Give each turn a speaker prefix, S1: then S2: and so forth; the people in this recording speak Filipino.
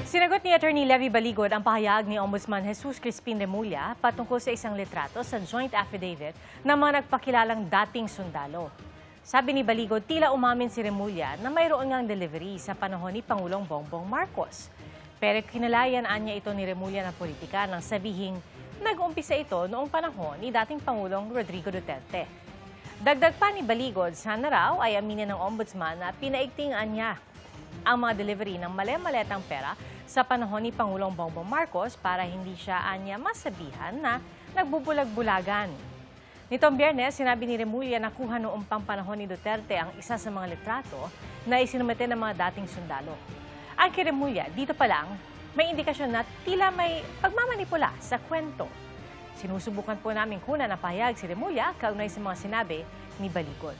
S1: Sinagot ni Attorney Levy Baligod ang pahayag ni Ombudsman Jesus Crispin Remulla patungkol sa isang litrato sa joint affidavit ng mga nagpakilalang dating sundalo. Sabi ni Baligod, tila umamin si Remulla na mayroon ngang delivery sa panahon ni Pangulong Bongbong Marcos. Pero kinalayan niya ito ni Remulla ng politika nang sabihing nag-umpisa ito noong panahon ni dating Pangulong Rodrigo Duterte. Dagdag pa ni Baligod, sana raw ay aminin ng Ombudsman na pinaigtingan niya ang mga delivery ng mali-maletang pera sa panahon ni Pangulong Bongbong Marcos para hindi siya anya masabihan na nagbubulag-bulagan. Nitong Biyernes, sinabi ni Remulla na kuha noong pang panahon ni Duterte ang isa sa mga litrato na isinumite ng mga dating sundalo. Ang kay Remulla, dito pa lang, may indikasyon na tila may pagmamanipula sa kwento. Sinusubukan po namin kunan ang pahayag si Remulla kaugnay sa mga sinabi ni Baligod.